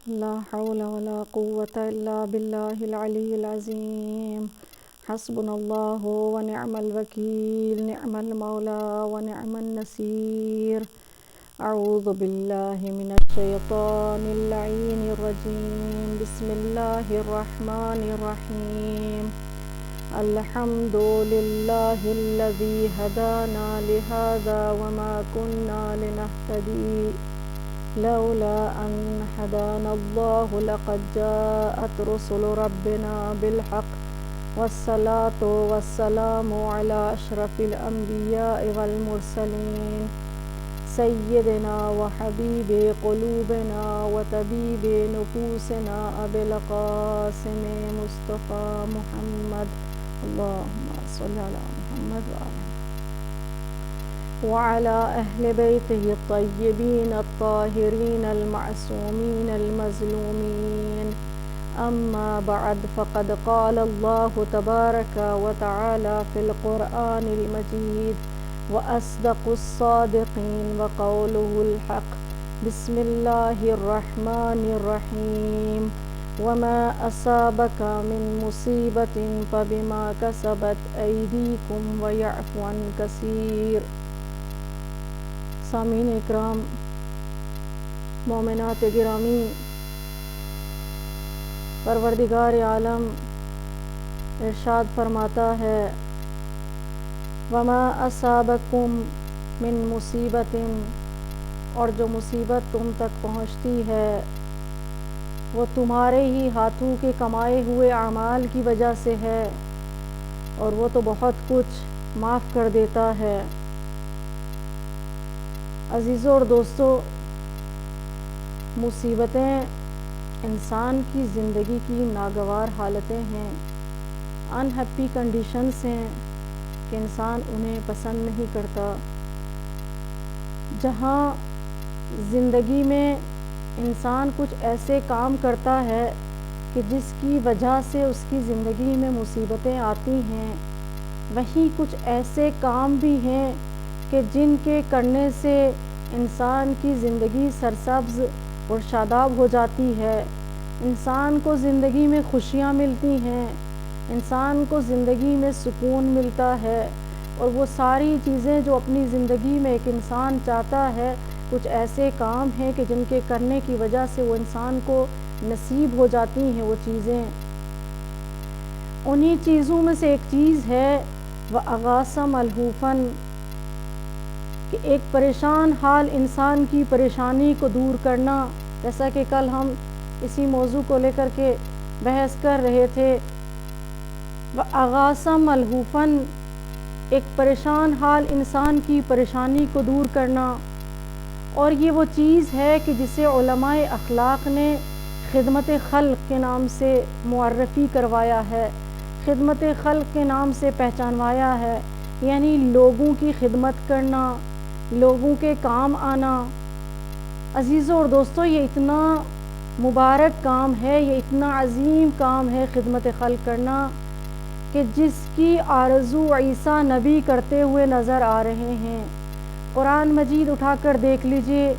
لا حول ولا قوة إلا بالله العلي العظيم. حسبنا الله ونعم الوكيل، نعم المولى ونعم النصير. أعوذ بالله من الشيطان اللعين الرجيم. بسم الله الرحمن الرحيم. الحمد لله الذي هدانا لهذا وما كنا لنهتدي لولا أن هدانا الله لقد جاءت رسل ربنا بالحق والصلاة والسلام على أشرف الأنبياء والمرسلين سيدنا وحبيب قلوبنا وطبيب نفوسنا أبي القاسم مصطفى محمد. اللهم صل على محمد وعلى أهل بيته الطيبين الطاهرين المعصومين المظلومين. أما بعد، فقد قال الله تبارك وتعالى في القرآن المجيد: وأصدق الصادقين وقوله الحق. بسم الله الرحمن الرحيم. وما أصابك من مصيبة فبما كسبت أيديكم ويعفو عن كثير. سامعین اکرام، مومنات گرامی، پروردگار عالم ارشاد فرماتا ہے: وما اصابکم من مصیبت، اور جو مصیبت تم تک پہنچتی ہے وہ تمہارے ہی ہاتھوں کے کمائے ہوئے اعمال کی وجہ سے ہے، اور وہ تو بہت کچھ معاف کر دیتا ہے۔ عزیزوں اور دوستو، مصیبتیں انسان کی زندگی کی ناگوار حالتیں ہیں، ان ہیپی کنڈیشنز ہیں کہ انسان انہیں پسند نہیں کرتا۔ جہاں زندگی میں انسان کچھ ایسے کام کرتا ہے کہ جس کی وجہ سے اس کی زندگی میں مصیبتیں آتی ہیں، وہیں کچھ ایسے کام بھی ہیں کہ جن کے کرنے سے انسان کی زندگی سرسبز اور شاداب ہو جاتی ہے، انسان کو زندگی میں خوشیاں ملتی ہیں، انسان کو زندگی میں سکون ملتا ہے، اور وہ ساری چیزیں جو اپنی زندگی میں ایک انسان چاہتا ہے، کچھ ایسے کام ہیں کہ جن کے کرنے کی وجہ سے وہ انسان کو نصیب ہو جاتی ہیں وہ چیزیں۔ انہی چیزوں میں سے ایک چیز ہے وَأَغَاثَ مَلْهُوفًا، کہ ایک پریشان حال انسان کی پریشانی کو دور کرنا۔ جیسا کہ کل ہم اسی موضوع کو لے کر کے بحث کر رہے تھے، وَأَغَاثَ مَلْهُوفًا، ایک پریشان حال انسان کی پریشانی کو دور کرنا۔ اور یہ وہ چیز ہے کہ جسے علماء اخلاق نے خدمت خلق کے نام سے معرفی کروایا ہے، خدمت خلق کے نام سے پہچانوایا ہے، یعنی لوگوں کی خدمت کرنا، لوگوں کے کام آنا۔ عزیزوں اور دوستو، یہ اتنا مبارک کام ہے، یہ اتنا عظیم کام ہے خدمت خلق کرنا، کہ جس کی آرزو عیسیٰ نبی کرتے ہوئے نظر آ رہے ہیں۔ قرآن مجید اٹھا کر دیکھ لیجئے،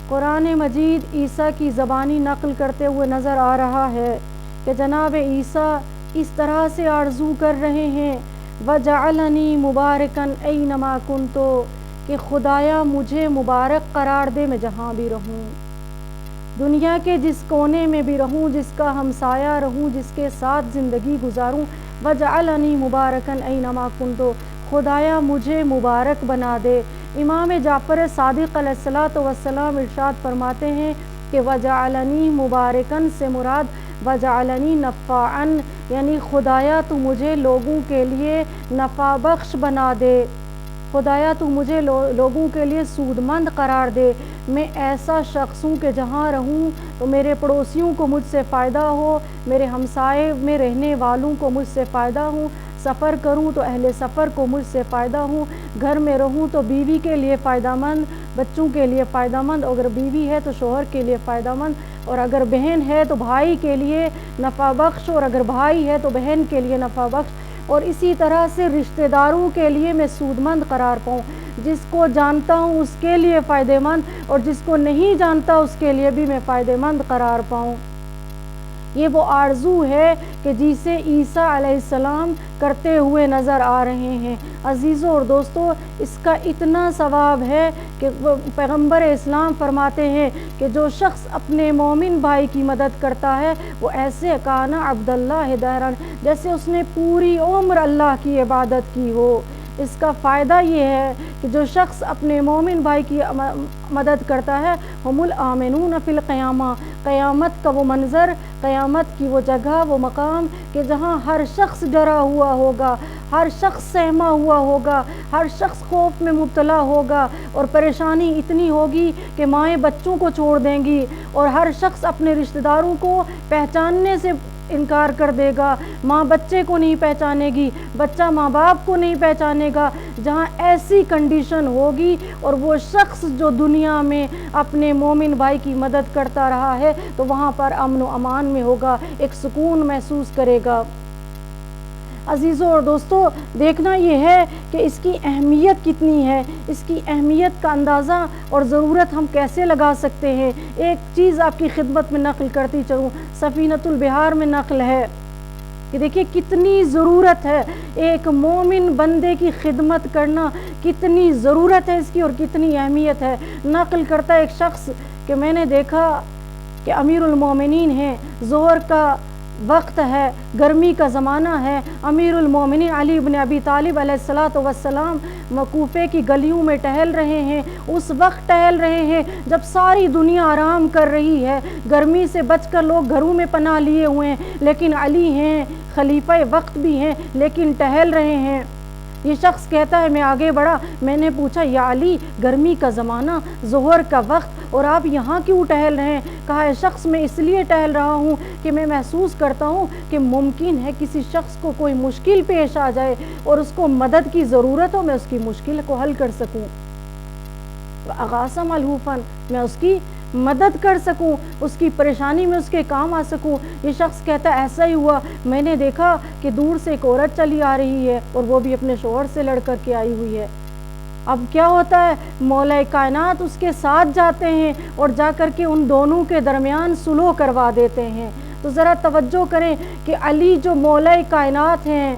قرآن مجید عیسیٰ کی زبانی نقل کرتے ہوئے نظر آ رہا ہے کہ جناب عیسیٰ اس طرح سے آرزو کر رہے ہیں: وَجَعَلَنِي مُبَارَكًا أَيْنَمَا كُنتُ، کہ خدایا مجھے مبارک قرار دے میں جہاں بھی رہوں، دنیا کے جس کونے میں بھی رہوں، جس کا ہمسایہ رہوں، جس کے ساتھ زندگی گزاروں۔ وَجَعَلَنِي مُبَارَكًا أَيْنَمَا كُنتُ، خدایا مجھے مبارک بنا دے۔ امام جعفر صادق علیہ السلام ارشاد فرماتے ہیں کہ وَجَعَلَنِي مُبَارَكًا سے مراد وَجَعَلَنِي نَفَّعًا، یعنی خدایا تو مجھے لوگوں کے لیے نفع بخش بنا دے، خدایا تو مجھے لوگوں کے لیے سود مند قرار دے۔ میں ایسا شخص ہوں کہ جہاں رہوں تو میرے پڑوسیوں کو مجھ سے فائدہ ہو، میرے ہمسائے میں رہنے والوں کو مجھ سے فائدہ ہو، سفر کروں تو اہل سفر کو مجھ سے فائدہ ہوں، گھر میں رہوں تو بیوی کے لیے فائدہ مند، بچوں کے لیے فائدہ مند، اگر بیوی ہے تو شوہر کے لیے فائدہ مند، اور اگر بہن ہے تو بھائی کے لیے نفع بخش، اور اگر بھائی ہے تو بہن کے لیے نفع بخش۔ اور اسی طرح سے رشتہ داروں کے لیے میں سودمند قرار پاؤں، جس کو جانتا ہوں اس کے لیے فائدہ مند اور جس کو نہیں جانتا اس کے لیے بھی میں فائدہ مند قرار پاؤں۔ یہ وہ آرزو ہے کہ جسے عیسیٰ علیہ السلام کرتے ہوئے نظر آ رہے ہیں۔ عزیزوں اور دوستوں، اس کا اتنا ثواب ہے کہ پیغمبر اسلام فرماتے ہیں کہ جو شخص اپنے مومن بھائی کی مدد کرتا ہے وہ ایسے کانا عبداللہ دہرن، جیسے اس نے پوری عمر اللہ کی عبادت کی ہو۔ اس کا فائدہ یہ ہے کہ جو شخص اپنے مومن بھائی کی مدد کرتا ہے ہم الآمنون فی القیامہ، قیامت کا وہ منظر، قیامت کی وہ جگہ، وہ مقام کہ جہاں ہر شخص ڈرا ہوا ہوگا، ہر شخص سہما ہوا ہوگا، ہر شخص خوف میں مبتلا ہوگا اور پریشانی اتنی ہوگی کہ مائیں بچوں کو چھوڑ دیں گی اور ہر شخص اپنے رشتہ داروں کو پہچاننے سے انکار کر دے گا، ماں بچے کو نہیں پہچانے گی، بچہ ماں باپ کو نہیں پہچانے گا۔ جہاں ایسی کنڈیشن ہوگی اور وہ شخص جو دنیا میں اپنے مومن بھائی کی مدد کرتا رہا ہے تو وہاں پر امن و امان میں ہوگا، ایک سکون محسوس کرے گا۔ عزیزوں اور دوستوں، دیکھنا یہ ہے کہ اس کی اہمیت کتنی ہے، اس کی اہمیت کا اندازہ اور ضرورت ہم کیسے لگا سکتے ہیں۔ ایک چیز آپ کی خدمت میں نقل کرتی چلوں، سفینۃ البحار میں نقل ہے کہ دیکھیے کتنی ضرورت ہے ایک مومن بندے کی خدمت کرنا، کتنی ضرورت ہے اس کی اور کتنی اہمیت ہے۔ نقل کرتا ہے ایک شخص کہ میں نے دیکھا کہ امیر المومنین ہیں، ظہر کا وقت ہے، گرمی کا زمانہ ہے، امیر المومنین علی بن ابی طالب علیہ السلام کوفے کی گلیوں میں ٹہل رہے ہیں۔ اس وقت ٹہل رہے ہیں جب ساری دنیا آرام کر رہی ہے، گرمی سے بچ کر لوگ گھروں میں پناہ لیے ہوئے ہیں، لیکن علی ہیں، خلیفہ وقت بھی ہیں، لیکن ٹہل رہے ہیں۔ یہ شخص کہتا ہے میں آگے بڑھا، میں نے پوچھا یا علی، گرمی کا زمانہ، ظہر کا وقت اور آپ یہاں کیوں ٹہل رہے ہیں؟ کہا ہے شخص میں اس لیے ٹہل رہا ہوں کہ میں محسوس کرتا ہوں کہ ممکن ہے کسی شخص کو کوئی مشکل پیش آ جائے اور اس کو مدد کی ضرورت ہو، میں اس کی مشکل کو حل کر سکوں، اغاث ملہوفاً، میں اس کی مدد کر سکوں، اس کی پریشانی میں اس کے کام آ سکوں۔ یہ شخص کہتا ہے ایسا ہی ہوا، میں نے دیکھا کہ دور سے ایک عورت چلی آ رہی ہے اور وہ بھی اپنے شوہر سے لڑ کر کے آئی ہوئی ہے۔ اب کیا ہوتا ہے، مولا کائنات اس کے ساتھ جاتے ہیں اور جا کر کے ان دونوں کے درمیان صلح کروا دیتے ہیں۔ تو ذرا توجہ کریں کہ علی جو مولا کائنات ہیں،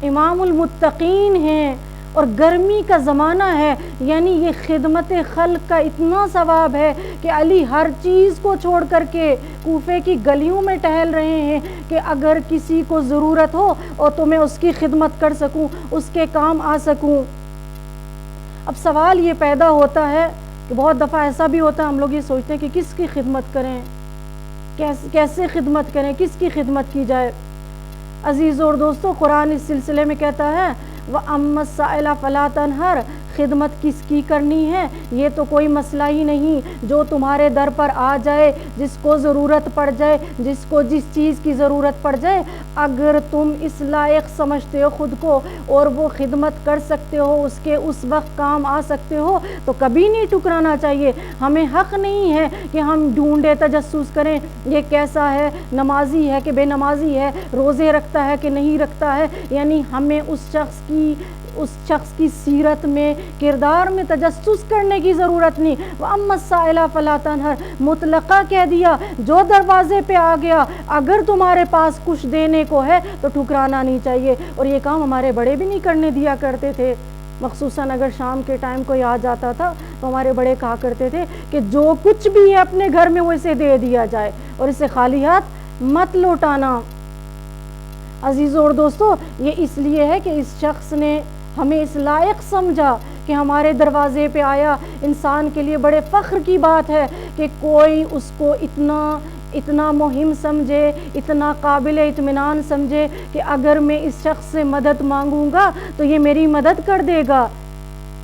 امام المتقین ہیں اور گرمی کا زمانہ ہے، یعنی یہ خدمت خلق کا اتنا ثواب ہے کہ علی ہر چیز کو چھوڑ کر کے کوفے کی گلیوں میں ٹہل رہے ہیں کہ اگر کسی کو ضرورت ہو اور تو میں اس کی خدمت کر سکوں، اس کے کام آ سکوں۔ اب سوال یہ پیدا ہوتا ہے کہ بہت دفعہ ایسا بھی ہوتا ہے، ہم لوگ یہ سوچتے ہیں کہ کس کی خدمت کریں، کیسے خدمت کریں، کس کی خدمت کی جائے۔ عزیزوں اور دوستوں، قرآن اس سلسلے میں کہتا ہے وَأَمَّا السَّائِلَ فَلَا تَنْهَرْ، خدمت کس کی کرنی ہے یہ تو کوئی مسئلہ ہی نہیں، جو تمہارے در پر آ جائے، جس کو ضرورت پڑ جائے، جس کو جس چیز کی ضرورت پڑ جائے، اگر تم اس لائق سمجھتے ہو خود کو اور وہ خدمت کر سکتے ہو، اس کے اس وقت کام آ سکتے ہو تو کبھی نہیں ٹکرانا چاہیے۔ ہمیں حق نہیں ہے کہ ہم ڈھونڈے تجسس کریں یہ کیسا ہے، نمازی ہے کہ بے نمازی ہے، روزے رکھتا ہے کہ نہیں رکھتا ہے، یعنی ہمیں اس شخص کی سیرت میں، کردار میں تجسس کرنے کی ضرورت نہیں۔ وَأَمَّا السَّائِلَ فَلَا تَنْهَرْ، مطلقہ کہہ دیا، جو دروازے پہ آ گیا اگر تمہارے پاس کچھ دینے کو ہے تو ٹھکرانا نہیں چاہیے۔ اور یہ کام ہمارے بڑے بھی نہیں کرنے دیا کرتے تھے، مخصوصاً اگر شام کے ٹائم کوئی آ جاتا تھا تو ہمارے بڑے کہا کرتے تھے کہ جو کچھ بھی ہے اپنے گھر میں وہ اسے دے دیا جائے اور اسے خالی ہاتھ مت لوٹانا۔ عزیزوں اور دوستوں، یہ اس لیے ہے کہ اس شخص نے ہمیں اس لائق سمجھا کہ ہمارے دروازے پہ آیا۔ انسان کے لیے بڑے فخر کی بات ہے کہ کوئی اس کو اتنا مہم سمجھے، اتنا قابل اطمینان سمجھے کہ اگر میں اس شخص سے مدد مانگوں گا تو یہ میری مدد کر دے گا۔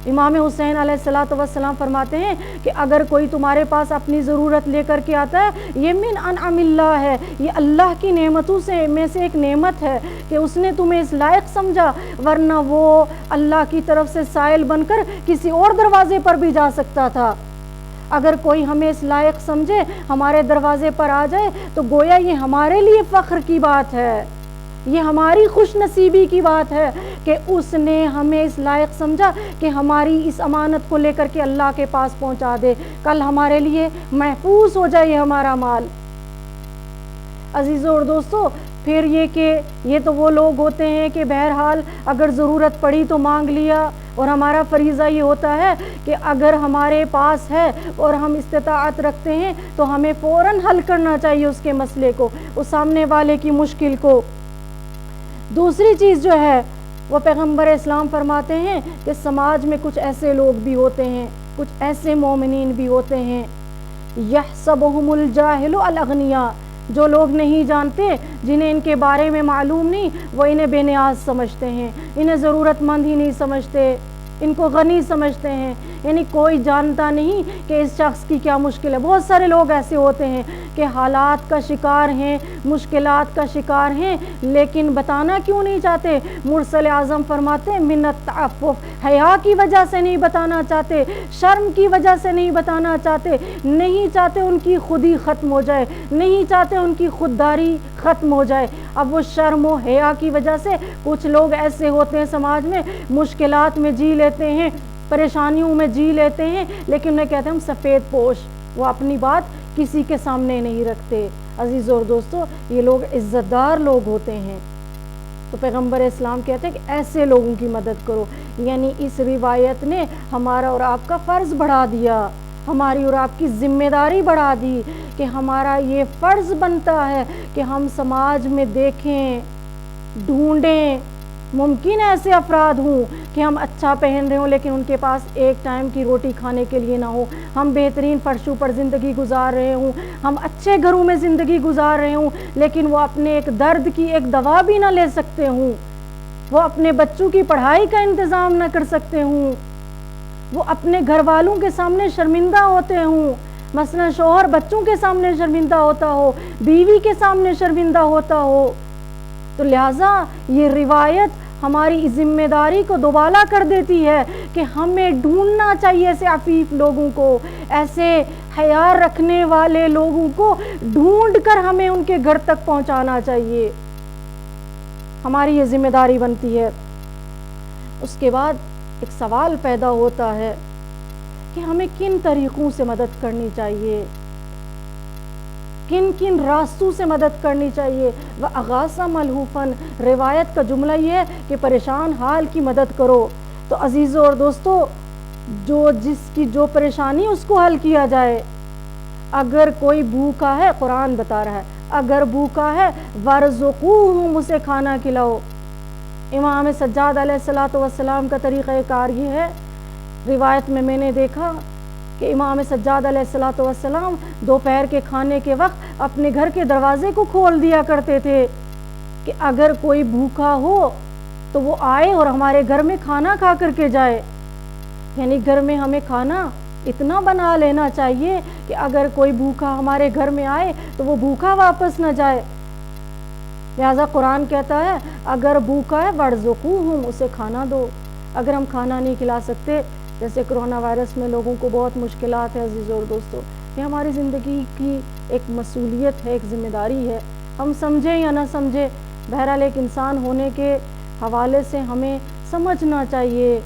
امام حسین علیہ السلام فرماتے ہیں کہ اگر کوئی تمہارے پاس اپنی ضرورت لے کر کے آتا ہے، یہ من انعام اللہ ہے، یہ اللہ کی نعمتوں میں سے ایک نعمت ہے کہ اس نے تمہیں اس لائق سمجھا، ورنہ وہ اللہ کی طرف سے سائل بن کر کسی اور دروازے پر بھی جا سکتا تھا۔ اگر کوئی ہمیں اس لائق سمجھے، ہمارے دروازے پر آ جائے تو گویا یہ ہمارے لیے فخر کی بات ہے، یہ ہماری خوش نصیبی کی بات ہے کہ اس نے ہمیں اس لائق سمجھا کہ ہماری اس امانت کو لے کر کے اللہ کے پاس پہنچا دے، کل ہمارے لیے محفوظ ہو جائے یہ ہمارا مال۔ عزیزوں اور دوستو، پھر یہ کہ یہ تو وہ لوگ ہوتے ہیں کہ بہرحال اگر ضرورت پڑی تو مانگ لیا، اور ہمارا فریضہ یہ ہوتا ہے کہ اگر ہمارے پاس ہے اور ہم استطاعت رکھتے ہیں تو ہمیں فوراً حل کرنا چاہیے اس کے مسئلے کو، اس سامنے والے کی مشکل کو۔ دوسری چیز جو ہے وہ پیغمبر اسلام فرماتے ہیں کہ سماج میں کچھ ایسے لوگ بھی ہوتے ہیں، کچھ ایسے مومنین بھی ہوتے ہیں، یحسبہم الجاہل الاغنیاء، جو لوگ نہیں جانتے، جنہیں ان کے بارے میں معلوم نہیں، وہ انہیں بے نیاز سمجھتے ہیں، انہیں ضرورت مند ہی نہیں سمجھتے، ان کو غنی سمجھتے ہیں، یعنی کوئی جانتا نہیں کہ اس شخص کی کیا مشکل ہے۔ بہت سارے لوگ ایسے ہوتے ہیں کہ حالات کا شکار ہیں، مشکلات کا شکار ہیں، لیکن بتانا کیوں نہیں چاہتے؟ مرسل اعظم فرماتے ہیں من التعفف، حیا کی وجہ سے نہیں بتانا چاہتے، شرم کی وجہ سے نہیں بتانا چاہتے، نہیں چاہتے ان کی خودی ختم ہو جائے، نہیں چاہتے ان کی خودداری ختم ہو جائے۔ اب وہ شرم و حیا کی وجہ سے کچھ لوگ ایسے ہوتے ہیں سماج میں، مشکلات میں جی لیتے ہیں، پریشانیوں میں جی لیتے ہیں، لیکن انہیں کہتے ہیں ہم سفید پوش، وہ اپنی بات کسی کے سامنے نہیں رکھتے۔ عزیزوں اور دوستو، یہ لوگ عزت دار لوگ ہوتے ہیں۔ تو پیغمبر اسلام کہتے ہیں کہ ایسے لوگوں کی مدد کرو، یعنی اس روایت نے ہمارا اور آپ کا فرض بڑھا دیا، ہماری اور آپ کی ذمہ داری بڑھا دی کہ ہمارا یہ فرض بنتا ہے کہ ہم سماج میں دیکھیں، ڈھونڈیں۔ ممکن ایسے افراد ہوں کہ ہم اچھا پہن رہے ہوں لیکن ان کے پاس ایک ٹائم کی روٹی کھانے کے لیے نہ ہو، ہم بہترین فرشوں پر زندگی گزار رہے ہوں، ہم اچھے گھروں میں زندگی گزار رہے ہوں، لیکن وہ اپنے ایک درد کی ایک دوا بھی نہ لے سکتے ہوں، وہ اپنے بچوں کی پڑھائی کا انتظام نہ کر سکتے ہوں، وہ اپنے گھر والوں کے سامنے شرمندہ ہوتے ہوں، مثلا شوہر بچوں کے سامنے شرمندہ ہوتا ہو، بیوی کے سامنے شرمندہ ہوتا ہو۔ تو لہٰذا یہ روایت ہماری ذمہ داری کو دوبالا کر دیتی ہے کہ ہمیں ڈھونڈنا چاہیے ایسے عفیف لوگوں کو، ایسے حیا رکھنے والے لوگوں کو ڈھونڈ کر ہمیں ان کے گھر تک پہنچانا چاہیے، ہماری یہ ذمہ داری بنتی ہے۔ اس کے بعد ایک سوال پیدا ہوتا ہے کہ ہمیں کن طریقوں سے مدد کرنی چاہیے، کن کن راستوں سے مدد کرنی چاہیے۔ وَأَغَاثَ مَلْهُوفًا، روایت کا جملہ یہ ہے کہ پریشان حال کی مدد کرو۔ تو عزیزوں اور دوستو، جس کی جو پریشانی اس کو حل کیا جائے۔ اگر کوئی بھوکا ہے، قرآن بتا رہا ہے، اگر بھوکا ہے وَارْزُقُوهُمْ، اسے کھانا کھلاؤ۔ امام سجاد علیہ السلام کا طریقہ کار یہ ہے، روایت میں نے دیکھا کہ امام سجاد علیہ السلام دوپہر کے کھانے کے وقت اپنے گھر کے دروازے کو کھول دیا کرتے تھے کہ اگر کوئی بھوکا ہو تو وہ آئے اور ہمارے گھر میں کھانا کھا کر کے جائے، یعنی گھر میں ہمیں کھانا اتنا بنا لینا چاہیے کہ اگر کوئی بھوکا ہمارے گھر میں آئے تو وہ بھوکا واپس نہ جائے۔ لہذا قرآن کہتا ہے اگر بھوکا ہے وَارْزُقُوهُمْ، اسے کھانا دو۔ اگر ہم کھانا نہیں کھلا سکتے، جیسے کرونا وائرس میں لوگوں کو بہت مشکلات ہے، عزیزوں اور دوستو، یہ ہماری زندگی کی ایک مسئولیت ہے، ایک ذمہ داری ہے، ہم سمجھیں یا نہ سمجھیں، بہرحال ایک انسان ہونے کے حوالے سے ہمیں سمجھنا چاہیے،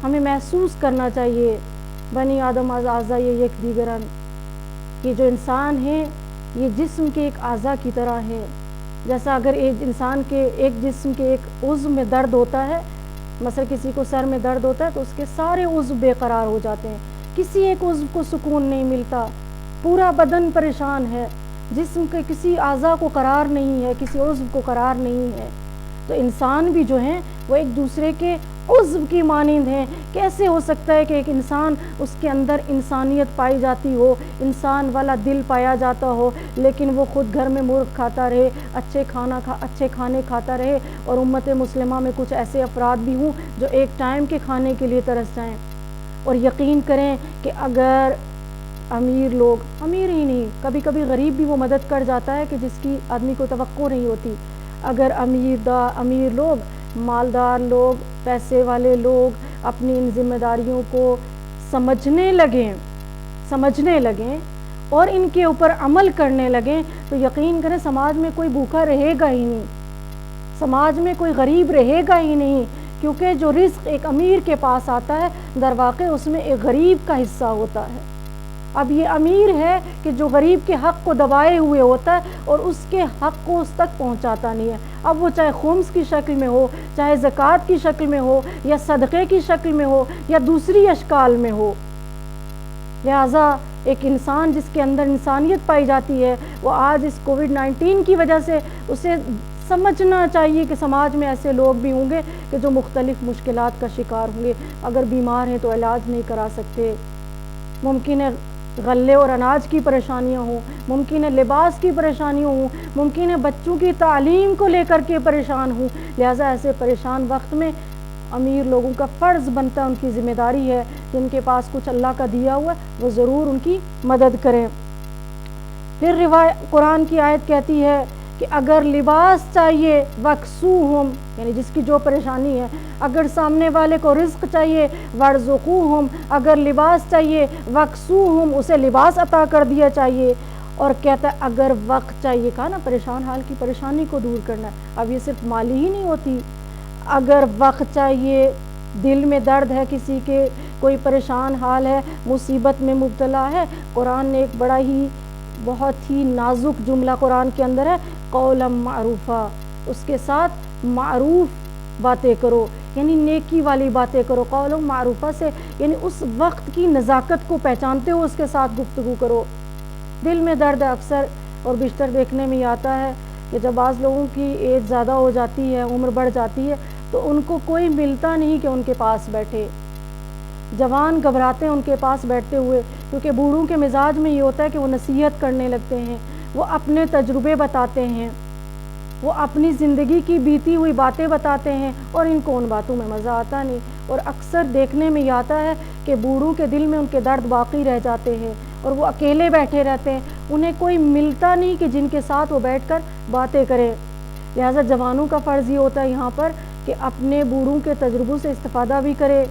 ہمیں محسوس کرنا چاہیے بنی آدم اعضاء یک دیگرن، یہ جو انسان ہیں یہ جسم کے ایک اعضاء کی طرح ہے۔ جیسا اگر ایک انسان کے ایک جسم کے ایک عضو میں درد ہوتا ہے، مثلا کسی کو سر میں درد ہوتا ہے تو اس کے سارے عضو بے قرار ہو جاتے ہیں، کسی ایک عضو کو سکون نہیں ملتا، پورا بدن پریشان ہے، جسم کے کسی اعضاء کو قرار نہیں ہے، کسی عضو کو قرار نہیں ہے۔ تو انسان بھی جو ہیں وہ ایک دوسرے کے عضو کی مانند ہیں۔ کیسے ہو سکتا ہے کہ ایک انسان، اس کے اندر انسانیت پائی جاتی ہو، انسان والا دل پایا جاتا ہو، لیکن وہ خود گھر میں مرغ کھاتا رہے، اچھے کھانے کھاتا رہے، اور امت مسلمہ میں کچھ ایسے افراد بھی ہوں جو ایک ٹائم کے کھانے کے لیے ترس جائیں۔ اور یقین کریں کہ اگر امیر لوگ، امیر ہی نہیں، کبھی کبھی غریب بھی وہ مدد کر جاتا ہے کہ جس کی آدمی کو توقع نہیں ہوتی، اگر امیر لوگ، مالدار لوگ، پیسے والے لوگ اپنی ان ذمہ داریوں کو سمجھنے لگیں اور ان کے اوپر عمل کرنے لگیں تو یقین کریں سماج میں کوئی بھوکا رہے گا ہی نہیں، سماج میں کوئی غریب رہے گا ہی نہیں، کیونکہ جو رزق ایک امیر کے پاس آتا ہے در واقع اس میں ایک غریب کا حصہ ہوتا ہے۔ اب یہ امیر ہے کہ جو غریب کے حق کو دبائے ہوئے ہوتا ہے اور اس کے حق کو اس تک پہنچاتا نہیں ہے، اب وہ چاہے خمس کی شکل میں ہو، چاہے زکوٰۃ کی شکل میں ہو، یا صدقے کی شکل میں ہو، یا دوسری اشکال میں ہو۔ لہٰذا ایک انسان جس کے اندر انسانیت پائی جاتی ہے، وہ آج اس کووڈ-19 کی وجہ سے اسے سمجھنا چاہیے کہ سماج میں ایسے لوگ بھی ہوں گے کہ جو مختلف مشکلات کا شکار ہوں گے۔ اگر بیمار ہیں تو علاج نہیں کرا سکتے، ممکن ہے غلے اور اناج کی پریشانیاں ہوں، ممکن ہے لباس کی پریشانیاں ہوں، ممکن ہے بچوں کی تعلیم کو لے کر کے پریشان ہوں۔ لہٰذا ایسے پریشان وقت میں امیر لوگوں کا فرض بنتا ہے، ان کی ذمہ داری ہے، جن کے پاس کچھ اللہ کا دیا ہوا ہے وہ ضرور ان کی مدد کریں۔ پھر قرآن کی آیت کہتی ہے کہ اگر لباس چاہیے وَاکْسُوهُمْ، یعنی جس کی جو پریشانی ہے، اگر سامنے والے کو رزق چاہیے وَارْزُقُوهُمْ، اگر لباس چاہیے وَاکْسُوهُمْ، اسے لباس عطا کر دیا چاہیے۔ اور کہتا ہے اگر وقت چاہیے، کہا نا پریشان حال کی پریشانی کو دور کرنا ہے، اب یہ صرف مالی ہی نہیں ہوتی، اگر وقت چاہیے، دل میں درد ہے کسی کے، کوئی پریشان حال ہے، مصیبت میں مبتلا ہے، قرآن نے ایک بڑا ہی بہت ہی نازک جملہ قرآن کے اندر ہے، قولا معروفا، اس کے ساتھ معروف باتیں کرو، یعنی نیکی والی باتیں کرو۔ قولا معروفا سے یعنی اس وقت کی نزاکت کو پہچانتے ہو اس کے ساتھ گفتگو کرو۔ دل میں درد ہے، اکثر اور بیشتر دیکھنے میں آتا ہے کہ جب بعض لوگوں کی ایج زیادہ ہو جاتی ہے، عمر بڑھ جاتی ہے، تو ان کو کوئی ملتا نہیں کہ ان کے پاس بیٹھے، جوان گھبراتے ہیں ان کے پاس بیٹھتے ہوئے، کیونکہ بوڑھوں کے مزاج میں یہ ہوتا ہے کہ وہ نصیحت کرنے لگتے ہیں، وہ اپنے تجربے بتاتے ہیں، وہ اپنی زندگی کی بیتی ہوئی باتیں بتاتے ہیں، اور ان کو ان باتوں میں مزہ آتا نہیں، اور اکثر دیکھنے میں یہ آتا ہے کہ بوڑھوں کے دل میں ان کے درد باقی رہ جاتے ہیں اور وہ اکیلے بیٹھے رہتے ہیں، انہیں کوئی ملتا نہیں کہ جن کے ساتھ وہ بیٹھ کر باتیں کرے۔ لہٰذا جوانوں کا فرض یہ ہوتا ہے یہاں پر کہ اپنے بوڑھوں کے تجربوں سے استفادہ بھی کرے،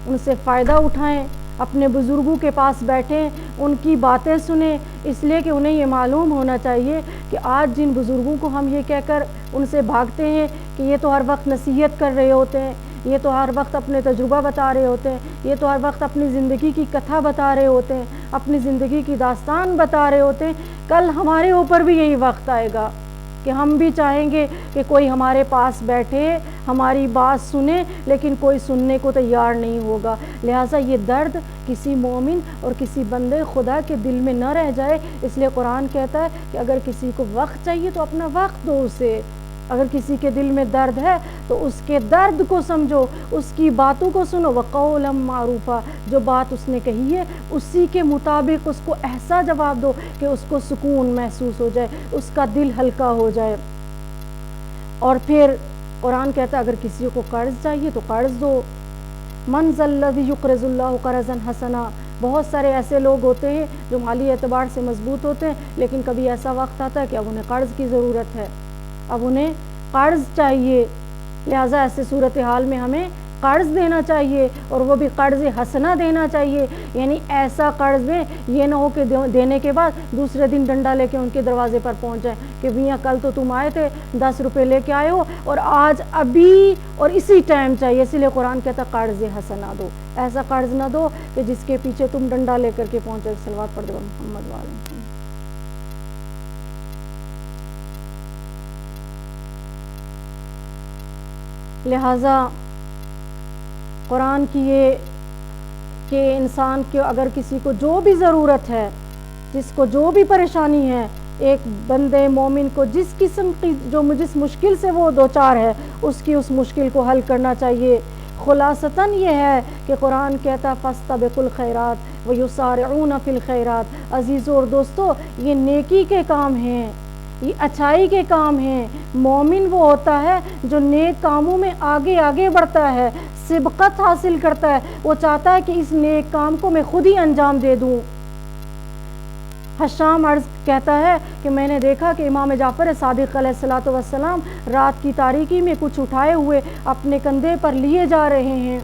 ان سے فائدہ اٹھائیں، اپنے بزرگوں کے پاس بیٹھیں، ان کی باتیں سنیں، اس لیے کہ انہیں یہ معلوم ہونا چاہیے کہ آج جن بزرگوں کو ہم یہ کہہ کر ان سے بھاگتے ہیں کہ یہ تو ہر وقت نصیحت کر رہے ہوتے ہیں، یہ تو ہر وقت اپنے تجربہ بتا رہے ہوتے ہیں، یہ تو ہر وقت اپنی زندگی کی کتھا بتا رہے ہوتے ہیں، اپنی زندگی کی داستان بتا رہے ہوتے ہیں، کل ہمارے اوپر بھی یہی وقت آئے گا کہ ہم بھی چاہیں گے کہ کوئی ہمارے پاس بیٹھے، ہماری بات سنے، لیکن کوئی سننے کو تیار نہیں ہوگا۔ لہٰذا یہ درد کسی مومن اور کسی بندے خدا کے دل میں نہ رہ جائے، اس لیے قرآن کہتا ہے کہ اگر کسی کو وقت چاہیے تو اپنا وقت دو اسے، اگر کسی کے دل میں درد ہے تو اس کے درد کو سمجھو، اس کی باتوں کو سنو، وقولا معروفا، جو بات اس نے کہی ہے اسی کے مطابق اس کو ایسا جواب دو کہ اس کو سکون محسوس ہو جائے، اس کا دل ہلکا ہو جائے۔ اور پھر قرآن کہتا ہے اگر کسی کو قرض چاہیے تو قرض دو، من ذا الذی یقرض اللہ قرضا حسنا۔ بہت سارے ایسے لوگ ہوتے ہیں جو مالی اعتبار سے مضبوط ہوتے ہیں، لیکن کبھی ایسا وقت آتا ہے کہ اب انہیں قرض کی ضرورت ہے، اب انہیں قرض چاہیے، لہٰذا ایسے صورتحال میں ہمیں قرض دینا چاہیے، اور وہ بھی قرض حسنہ دینا چاہیے، یعنی ایسا قرض دیں یہ نہ ہو کہ دینے کے بعد دوسرے دن ڈنڈا لے کے ان کے دروازے پر پہنچ جائیں کہ میاں کل تو تم آئے تھے 10 روپے لے کے آئے ہو اور آج ابھی اور اسی ٹائم چاہیے، اسی لیے قرآن کہتا قرض حسنہ دو، ایسا قرض نہ دو کہ جس کے پیچھے تم ڈنڈا لے کر کے پہنچے۔ صلوات پڑھ دو محمد والے۔ لہٰذا قرآن کی یہ کہ انسان کے اگر کسی کو جو بھی ضرورت ہے، جس کو جو بھی پریشانی ہے، ایک بندے مومن کو جس قسم کی جس مشکل سے وہ دوچار ہے اس کی اس مشکل کو حل کرنا چاہیے۔ خلاصتاً یہ ہے کہ قرآن کہتا فاستبقوا الخیرات ویسارعون فی الخیرات۔ عزیزو اور دوستو، یہ نیکی کے کام ہیں، یہ اچھائی کے کام ہیں۔ مومن وہ ہوتا ہے جو نیک کاموں میں آگے آگے بڑھتا ہے، سبقت حاصل کرتا ہے، وہ چاہتا ہے کہ اس نیک کام کو میں خود ہی انجام دے دوں۔ حشام عرض کہتا ہے کہ میں نے دیکھا کہ امام جعفر صادق علیہ الصلوۃ والسلام رات کی تاریکی میں کچھ اٹھائے ہوئے اپنے کندھے پر لیے جا رہے ہیں،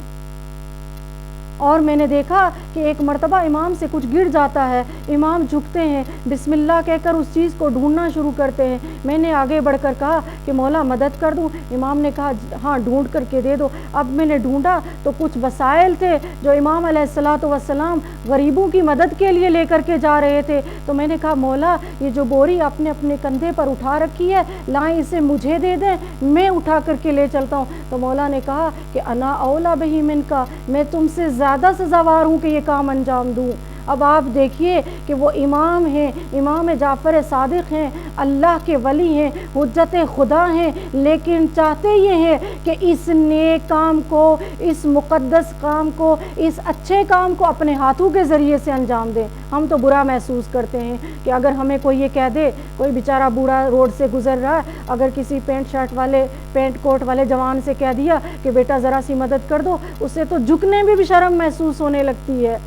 اور میں نے دیکھا کہ ایک مرتبہ امام سے کچھ گر جاتا ہے، امام جھکتے ہیں، بسم اللہ کہہ کر اس چیز کو ڈھونڈنا شروع کرتے ہیں۔ میں نے آگے بڑھ کر کہا کہ مولا مدد کر دوں؟ امام نے کہا ہاں ڈھونڈ کر کے دے دو۔ اب میں نے ڈھونڈا تو کچھ وسائل تھے جو امام علیہ الصلوۃ والسلام غریبوں کی مدد کے لیے لے کر کے جا رہے تھے۔ تو میں نے کہا مولا یہ جو بوری آپ نے اپنے کندھے پر اٹھا رکھی ہے، لائیں اسے مجھے دے دیں، میں اٹھا کر کے لے چلتا ہوں۔ تو مولا نے کہا کہ انا اولا بہی منکا، میں تم سے زیادہ سزاوار ہوں کہ یہ کام انجام دوں۔ اب آپ دیکھیے کہ وہ امام ہیں، امام جعفر صادق ہیں، اللہ کے ولی ہیں، حجت خدا ہیں، لیکن چاہتے یہ ہیں کہ اس نیک کام کو، اس مقدس کام کو، اس اچھے کام کو اپنے ہاتھوں کے ذریعے سے انجام دیں۔ ہم تو برا محسوس کرتے ہیں کہ اگر ہمیں کوئی یہ کہہ دے، کوئی بیچارہ بوڑھا روڈ سے گزر رہا ہے، اگر کسی پینٹ کوٹ والے جوان سے کہہ دیا کہ بیٹا ذرا سی مدد کر دو، اسے تو جھکنے میں بھی شرم محسوس ہونے لگتی ہے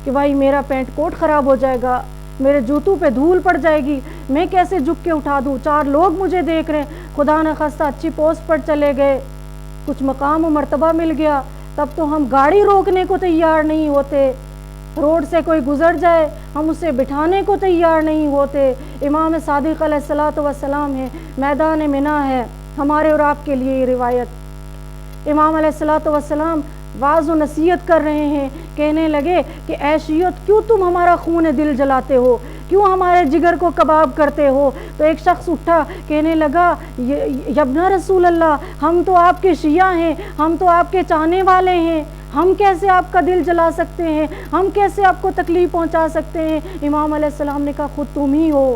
کہ بھائی میرا پینٹ کوٹ خراب ہو جائے گا، میرے جوتوں پہ دھول پڑ جائے گی، میں کیسے جھک کے اٹھا دوں، 4 لوگ مجھے دیکھ رہے ہیں، خدا نخواستہ اچھی پوسٹ پر چلے گئے، کچھ مقام و مرتبہ مل گیا، تب تو ہم گاڑی روکنے کو تیار نہیں ہوتے، روڈ سے کوئی گزر جائے ہم اسے بٹھانے کو تیار نہیں ہوتے۔ امام صادق علیہ الصلوۃ والسلام ہے، میدان منی ہے ہمارے اور آپ کے لیے یہ روایت۔ امام علیہ الصلوۃ والسلام واعظ و نصیحت کر رہے ہیں، کہنے لگے کہ اے شیعت کیوں تم ہمارا خون دل جلاتے ہو، کیوں ہمارے جگر کو کباب کرتے ہو؟ تو ایک شخص اٹھا، کہنے لگا یابن رسول اللہ، ہم تو آپ کے شیعہ ہیں، ہم تو آپ کے چاہنے والے ہیں، ہم کیسے آپ کا دل جلا سکتے ہیں، ہم کیسے آپ کو تکلیف پہنچا سکتے ہیں؟ امام علیہ السلام نے کہا خود تم ہی ہو۔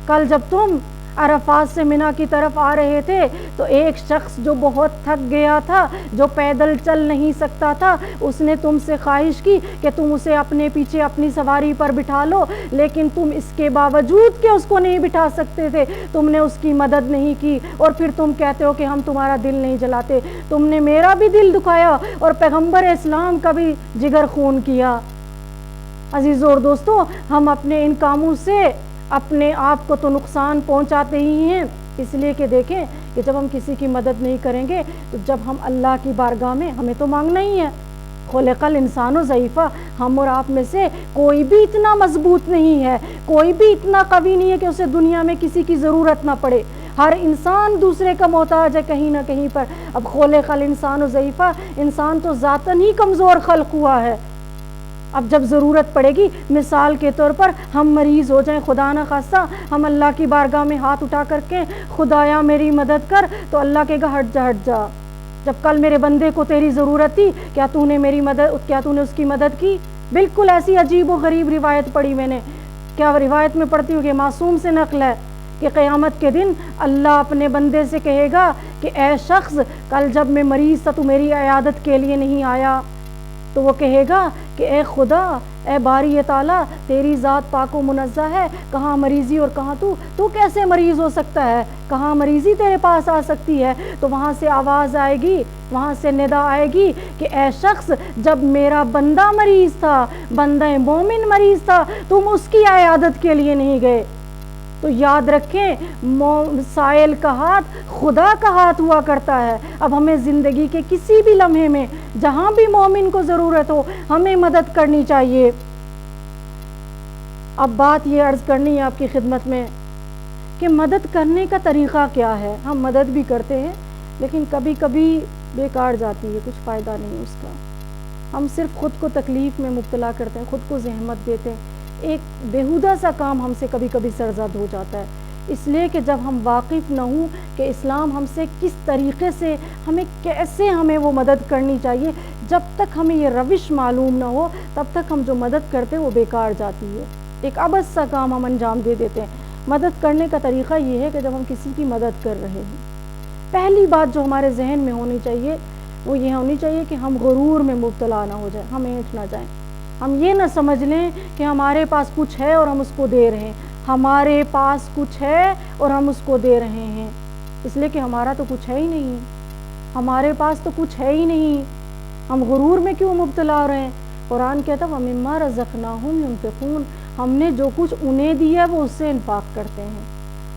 کل جب تم عرفات سے منی کی طرف آ رہے تھے تو ایک شخص جو بہت تھک گیا تھا، جو پیدل چل نہیں سکتا تھا، اس نے تم سے خواہش کی کہ تم اسے اپنے پیچھے اپنی سواری پر بٹھا لو، لیکن تم اس کے باوجود کہ اس کو نہیں بٹھا سکتے تھے تم نے اس کی مدد نہیں کی، اور پھر تم کہتے ہو کہ ہم تمہارا دل نہیں جلاتے۔ تم نے میرا بھی دل دکھایا اور پیغمبر اسلام کا بھی جگر خون کیا۔ عزیزو اور دوستو، ہم اپنے ان کاموں سے اپنے آپ کو تو نقصان پہنچاتے ہی ہیں، اس لیے کہ دیکھیں کہ جب ہم کسی کی مدد نہیں کریں گے تو جب ہم اللہ کی بارگاہ میں ہمیں تو مانگنا ہی ہے۔ خلق الانسان ضعیفا، ہم اور آپ میں سے کوئی بھی اتنا مضبوط نہیں ہے، کوئی بھی اتنا قوی نہیں ہے کہ اسے دنیا میں کسی کی ضرورت نہ پڑے۔ ہر انسان دوسرے کا محتاج ہے کہیں نہ کہیں پر۔ اب خلق الانسان ضعیفا، انسان تو ذاتاً ہی کمزور خلق ہوا ہے۔ اب جب ضرورت پڑے گی، مثال کے طور پر ہم مریض ہو جائیں، خدا نہ خواستہ ہم اللہ کی بارگاہ میں ہاتھ اٹھا کر کے خدایا میری مدد کر، تو اللہ کہے گا ہٹ جا ہٹ جا، جب کل میرے بندے کو تیری ضرورت تھی کیا تو نے اس کی مدد کی؟ بالکل ایسی عجیب و غریب روایت پڑھی میں نے، کیا روایت میں پڑھتی ہوں کہ معصوم سے نقل ہے کہ قیامت کے دن اللہ اپنے بندے سے کہے گا کہ اے شخص، کل جب میں مریض تھا تو میری عیادت کے لیے نہیں آیا، تو وہ کہے گا کہ اے خدا، اے باری تعالیٰ، تیری ذات پاک و منزہ ہے، کہاں مریضی اور کہاں تو کیسے مریض ہو سکتا ہے، کہاں مریضی تیرے پاس آ سکتی ہے؟ تو وہاں سے آواز آئے گی، وہاں سے ندا آئے گی کہ اے شخص، جب میرا بندہ مریض تھا، بندہ مومن مریض تھا، تم اس کی عیادت کے لیے نہیں گئے۔ تو یاد رکھیں، سائل کا ہاتھ خدا کا ہاتھ ہوا کرتا ہے۔ اب ہمیں زندگی کے کسی بھی لمحے میں جہاں بھی مومن کو ضرورت ہو ہمیں مدد کرنی چاہیے۔ اب بات یہ عرض کرنی ہے آپ کی خدمت میں کہ مدد کرنے کا طریقہ کیا ہے۔ ہم مدد بھی کرتے ہیں لیکن کبھی کبھی بیکار جاتی ہے، کچھ فائدہ نہیں اس کا، ہم صرف خود کو تکلیف میں مبتلا کرتے ہیں، خود کو زحمت دیتے ہیں، ایک بیہودہ سا کام ہم سے کبھی کبھی سرزد ہو جاتا ہے۔ اس لیے کہ جب ہم واقف نہ ہوں کہ اسلام ہم سے کس طریقے سے، ہمیں وہ مدد کرنی چاہیے، جب تک ہمیں یہ روش معلوم نہ ہو تب تک ہم جو مدد کرتے ہیں وہ بیکار جاتی ہے، ایک عبث سا کام ہم انجام دے دیتے ہیں۔ مدد کرنے کا طریقہ یہ ہے کہ جب ہم کسی کی مدد کر رہے ہیں، پہلی بات جو ہمارے ذہن میں ہونی چاہیے وہ یہ ہونی چاہیے کہ ہم غرور میں مبتلا نہ ہو جائیں، ہم اینٹ نہ جائیں، ہم یہ نہ سمجھ لیں کہ ہمارے پاس کچھ ہے اور ہم اس کو دے رہے ہیں، ہمارے پاس کچھ ہے اور ہم اس کو دے رہے ہیں، اس لیے کہ ہمارا تو کچھ ہے ہی نہیں، ہمارے پاس تو کچھ ہے ہی نہیں، ہم غرور میں کیوں مبتلا ہو رہے ہیں؟ قرآن کہتا ہے وَمِمَّا رَزَقْنَاهُمْ يُنْفِقُونَ، ہم نے جو کچھ انہیں دیا ہے وہ اس سے انفاق کرتے ہیں۔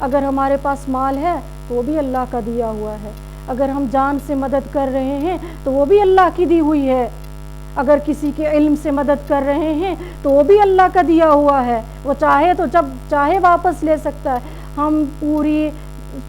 اگر ہمارے پاس مال ہے تو وہ بھی اللہ کا دیا ہوا ہے، اگر ہم جان سے مدد کر رہے ہیں تو وہ بھی اللہ کی دی ہوئی ہے، اگر کسی کے علم سے مدد کر رہے ہیں تو وہ بھی اللہ کا دیا ہوا ہے، وہ چاہے تو جب چاہے واپس لے سکتا ہے۔ ہم پوری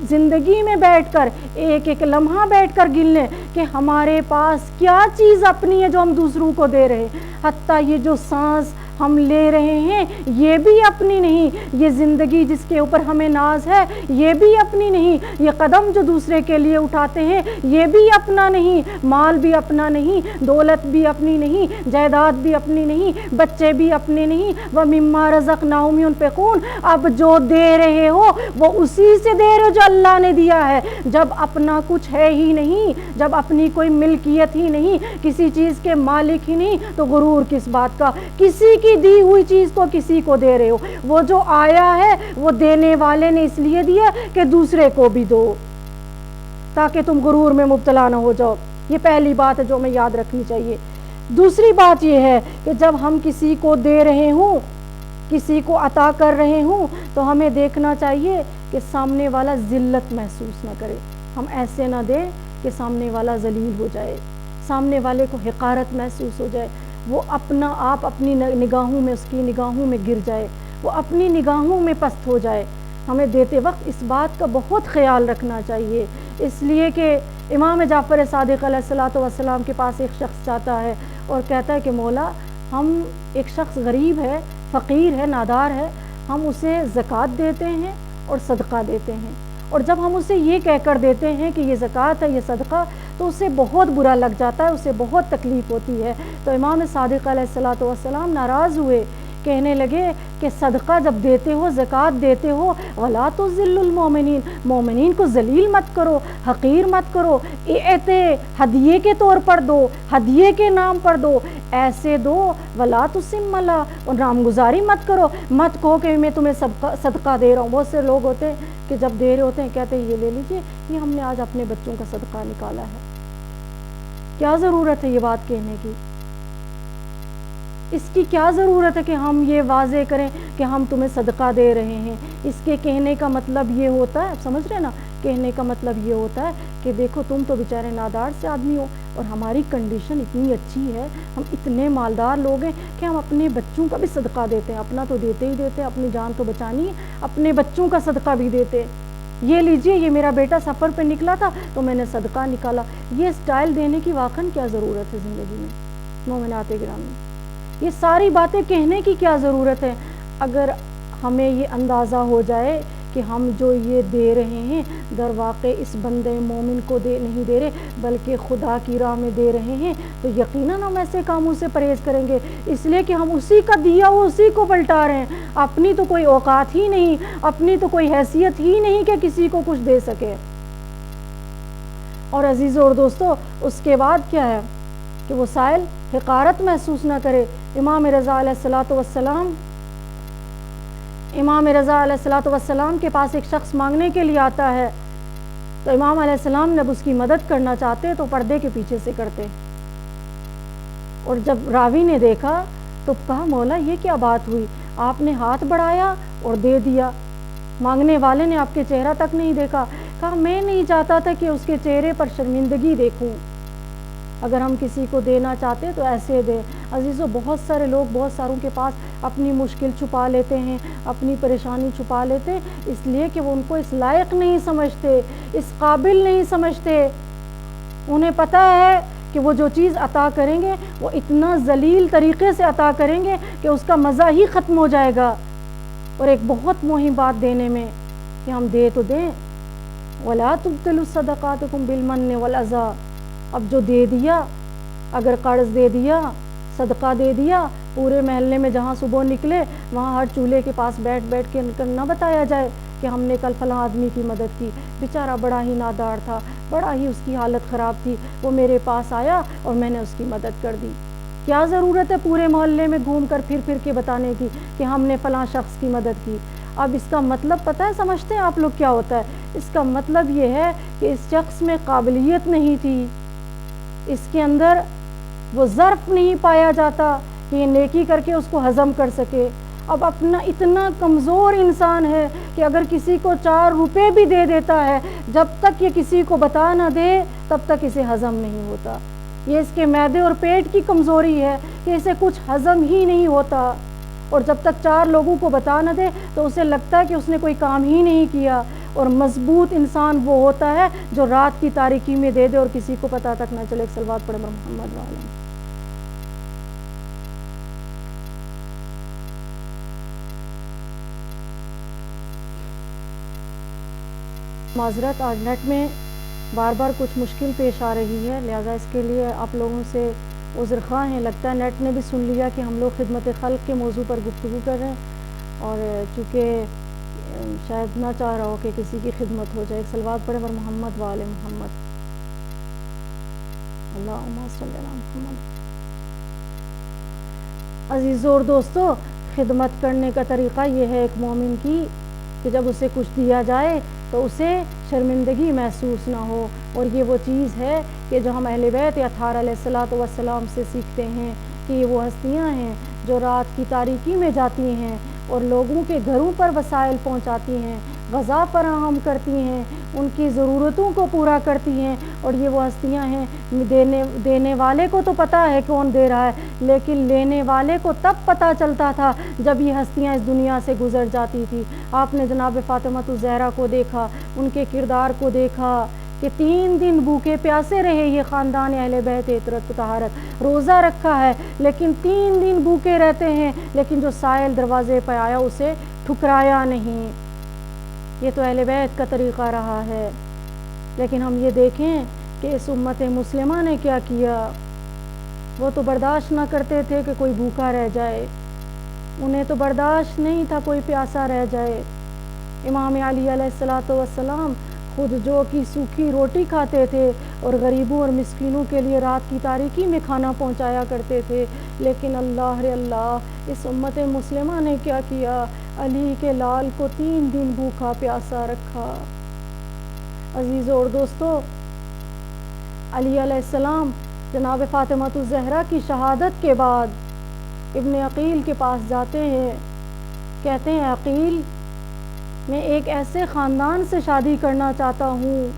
زندگی میں بیٹھ کر ایک ایک لمحہ بیٹھ کر گن لیں کہ ہمارے پاس کیا چیز اپنی ہے جو ہم دوسروں کو دے رہے ہیں۔ حتیٰ یہ جو سانس ہم لے رہے ہیں یہ بھی اپنی نہیں، یہ زندگی جس کے اوپر ہمیں ناز ہے یہ بھی اپنی نہیں، یہ قدم جو دوسرے کے لیے اٹھاتے ہیں یہ بھی اپنا نہیں، مال بھی اپنا نہیں، دولت بھی اپنی نہیں، جائیداد بھی اپنی نہیں، بچے بھی اپنے نہیں۔ وَمِمَّا رَزَقْنَاهُمْ يُنْفِقُونَ، اب جو دے رہے ہو وہ اسی سے دے رہے ہو جو اللہ نے دیا ہے۔ جب اپنا کچھ ہے ہی نہیں، جب اپنی کوئی ملکیت ہی نہیں، کسی چیز کے مالک ہی نہیں، تو غرور کس بات کا؟ کسی کی دی ہوئی چیز کو کسی کو دے رہے ہو۔ وہ جو آیا ہے وہ دینے والے نے اس لیے دیا کہ دوسرے کو بھی دو، تاکہ تم غرور میں مبتلا نہ ہو جاؤ۔ یہ پہلی بات ہے جو ہمیں یاد رکھنی چاہیے۔ دوسری بات یہ ہے کہ جب ہم کسی کو دے رہے ہوں، کسی کو عطا کر رہے ہوں، تو ہمیں دیکھنا چاہیے کہ سامنے والا ذلت محسوس نہ کرے۔ ہم ایسے نہ دیں کہ سامنے والا ذلیل ہو جائے، سامنے والے کو حقارت محسوس ہو جائے، وہ اپنا آپ اپنی نگاہوں میں، اس کی نگاہوں میں گر جائے، وہ اپنی نگاہوں میں پست ہو جائے۔ ہمیں دیتے وقت اس بات کا بہت خیال رکھنا چاہیے، اس لیے کہ امام جعفر صادق علیہ الصلوۃ والسلام کے پاس ایک شخص جاتا ہے اور کہتا ہے کہ مولا، ہم ایک شخص غریب ہے، فقیر ہے، نادار ہے، ہم اسے زکوٰۃ دیتے ہیں اور صدقہ دیتے ہیں، اور جب ہم اسے یہ کہہ کر دیتے ہیں کہ یہ زکوٰۃ ہے، یہ صدقہ، تو اسے بہت برا لگ جاتا ہے، اسے بہت تکلیف ہوتی ہے۔ تو امام صادق علیہ الصلوۃ والسلام ناراض ہوئے، کہنے لگے کہ صدقہ جب دیتے ہو، زکوٰۃ دیتے ہو، وَلَا تُذِلُّ الْمُؤْمِنِينَ، مومنین کو ذلیل مت کرو، حقیر مت کرو، ہدیے کے طور پر دو، ہدیے کے نام پر دو، ایسے دو، وَلَا تُسِمَّ لَهُ، اور نامگزاری مت کرو، مت کہو کہ میں تمہیں صدقہ دے رہا ہوں۔ بہت سے لوگ ہوتے ہیں کہ جب دے رہے ہوتے ہیں کہتے ہیں یہ لے لیجئے، یہ ہم نے آج اپنے بچوں کا صدقہ نکالا ہے۔ کیا ضرورت ہے یہ بات کہنے کی؟ اس کی کیا ضرورت ہے کہ ہم یہ واضح کریں کہ ہم تمہیں صدقہ دے رہے ہیں؟ اس کے کہنے کا مطلب یہ ہوتا ہے، سمجھ رہے نا، کہنے کا مطلب یہ ہوتا ہے کہ دیکھو تم تو بیچارے نادار سے آدمی ہو اور ہماری کنڈیشن اتنی اچھی ہے، ہم اتنے مالدار لوگ ہیں کہ ہم اپنے بچوں کا بھی صدقہ دیتے ہیں، اپنا تو دیتے ہی دیتے ہیں، اپنی جان تو بچانی ہے، اپنے بچوں کا صدقہ بھی دیتے ہیں۔ یہ لیجئے، یہ میرا بیٹا سفر پہ نکلا تھا تو میں نے صدقہ نکالا۔ یہ سٹائل دینے کی واقعاً کیا ضرورت ہے زندگی میں؟ مومنات گرامی، یہ ساری باتیں کہنے کی کیا ضرورت ہے؟ اگر ہمیں یہ اندازہ ہو جائے کہ ہم جو یہ دے رہے ہیں در واقع اس بندے مومن کو نہیں دے رہے بلکہ خدا کی راہ میں دے رہے ہیں، تو یقیناً ہم ایسے کاموں سے پرہیز کریں گے، اس لیے کہ ہم اسی کا دیا وہ اسی کو پلٹا رہے ہیں۔ اپنی تو کوئی اوقات ہی نہیں، اپنی تو کوئی حیثیت ہی نہیں کہ کسی کو کچھ دے سکے۔ اور عزیزوں اور دوستوں، اس کے بعد کیا ہے کہ وہ سائل حقارت محسوس نہ کرے۔ امام رضا علیہ الصلوۃ والسلام کے پاس ایک شخص مانگنے کے لیے آتا ہے، تو امام علیہ السلام جب اس کی مدد کرنا چاہتے تو پردے کے پیچھے سے کرتے، اور جب راوی نے دیکھا تو کہا مولا یہ کیا بات ہوئی؟ آپ نے ہاتھ بڑھایا اور دے دیا، مانگنے والے نے آپ کے چہرہ تک نہیں دیکھا۔ کہا میں نہیں چاہتا تھا کہ اس کے چہرے پر شرمندگی دیکھوں، اگر ہم کسی کو دینا چاہتے تو ایسے دیں۔ عزیزوں، بہت سارے لوگ بہت ساروں کے پاس اپنی مشکل چھپا لیتے ہیں، اپنی پریشانی چھپا لیتے ہیں، اس لیے کہ وہ ان کو اس لائق نہیں سمجھتے، اس قابل نہیں سمجھتے۔ انہیں پتہ ہے کہ وہ جو چیز عطا کریں گے وہ اتنا ذلیل طریقے سے عطا کریں گے کہ اس کا مزہ ہی ختم ہو جائے گا۔ اور ایک بہت مہم بات دینے میں کہ ہم دے تو دیں، وَلَا تُبْطِلُوا صَدَقَاتِكُمْ بِالْمَنِّ وَالْأَذَىٰ، اب جو دے دیا، اگر قرض دے دیا، صدقہ دے دیا، پورے محلے میں جہاں صبح نکلے وہاں ہر چولہے کے پاس بیٹھ کے نہ بتایا جائے کہ ہم نے کل فلاں آدمی کی مدد کی، بیچارہ بڑا ہی نادار تھا، بڑا ہی اس کی حالت خراب تھی، وہ میرے پاس آیا اور میں نے اس کی مدد کر دی۔ کیا ضرورت ہے پورے محلے میں گھوم کر پھر کے بتانے کی کہ ہم نے فلاں شخص کی مدد کی؟ اب اس کا مطلب پتہ ہے، سمجھتے ہیں آپ لوگ کیا ہوتا ہے؟ اس کا مطلب یہ ہے کہ اس شخص میں قابلیت نہیں تھی، اس کے اندر وہ ظرف نہیں پایا جاتا کہ یہ نیکی کر کے اس کو ہضم کر سکے۔ اب اپنا اتنا کمزور انسان ہے کہ اگر کسی کو 4 روپے بھی دے دیتا ہے، جب تک یہ کسی کو بتا نہ دے تب تک اسے ہضم نہیں ہوتا۔ یہ اس کے معدے اور پیٹ کی کمزوری ہے کہ اسے کچھ ہضم ہی نہیں ہوتا، اور جب تک 4 لوگوں کو بتا نہ دے تو اسے لگتا ہے کہ اس نے کوئی کام ہی نہیں کیا۔ اور مضبوط انسان وہ ہوتا ہے جو رات کی تاریکی میں دے دے اور کسی کو پتہ تک نہ چلے۔ ایک صلوات پڑھیں محمد وعلیہ۔ معذرت، آج نیٹ میں بار بار کچھ مشکل پیش آ رہی ہے، لہٰذا اس کے لیے آپ لوگوں سے عذر خواہ ہیں۔ لگتا ہے نیٹ نے بھی سن لیا کہ ہم لوگ خدمت خلق کے موضوع پر گفتگو کر رہے ہیں، اور چونکہ شاید نہ چاہ رہا ہو کہ کسی کی خدمت ہو جائے۔ ایک صلوات پڑھیں پر محمد وآل محمد۔ اللہم صلی علی محمد۔ عزیزو اور دوستو، خدمت کرنے کا طریقہ یہ ہے ایک مومن کی کہ جب اسے کچھ دیا جائے تو اسے شرمندگی محسوس نہ ہو، اور یہ وہ چیز ہے کہ جو ہم اہل بیت اطہار علیہ الصلوۃ والسلام سے سیکھتے ہیں کہ یہ وہ ہستیاں ہیں جو رات کی تاریکی میں جاتی ہیں اور لوگوں کے گھروں پر وسائل پہنچاتی ہیں، غذا فراہم کرتی ہیں، ان کی ضرورتوں کو پورا کرتی ہیں، اور یہ وہ ہستیاں ہیں دینے والے کو تو پتہ ہے کون دے رہا ہے، لیکن لینے والے کو تب پتہ چلتا تھا جب یہ ہستیاں اس دنیا سے گزر جاتی تھی۔ آپ نے جناب فاطمہ الزہرا کو دیکھا، ان کے کردار کو دیکھا کہ 3 دن بھوکے پیاسے رہے یہ خاندان اہل بیت عطرت طہارت، روزہ رکھا ہے لیکن 3 دن بھوکے رہتے ہیں، لیکن جو سائل دروازے پہ آیا اسے ٹھکرایا نہیں۔ یہ تو اہل بیت کا طریقہ رہا ہے، لیکن ہم یہ دیکھیں کہ اس امت مسلمہ نے کیا کیا۔ وہ تو برداشت نہ کرتے تھے کہ کوئی بھوکا رہ جائے، انہیں تو برداشت نہیں تھا کوئی پیاسا رہ جائے۔ امام علی علیہ السلام خود جو کی سوکھی روٹی کھاتے تھے اور غریبوں اور مسکینوں کے لیے رات کی تاریکی میں کھانا پہنچایا کرتے تھے، لیکن اللہ رے اللہ، اس امت مسلمہ نے کیا کیا؟ علی کے لال کو 3 دن بھوکا پیاسا رکھا۔ عزیزو اور دوستو، علی علیہ السلام جناب فاطمہ الزہرا کی شہادت کے بعد ابن عقیل کے پاس جاتے ہیں، کہتے ہیں عقیل، میں ایک ایسے خاندان سے شادی کرنا چاہتا ہوں،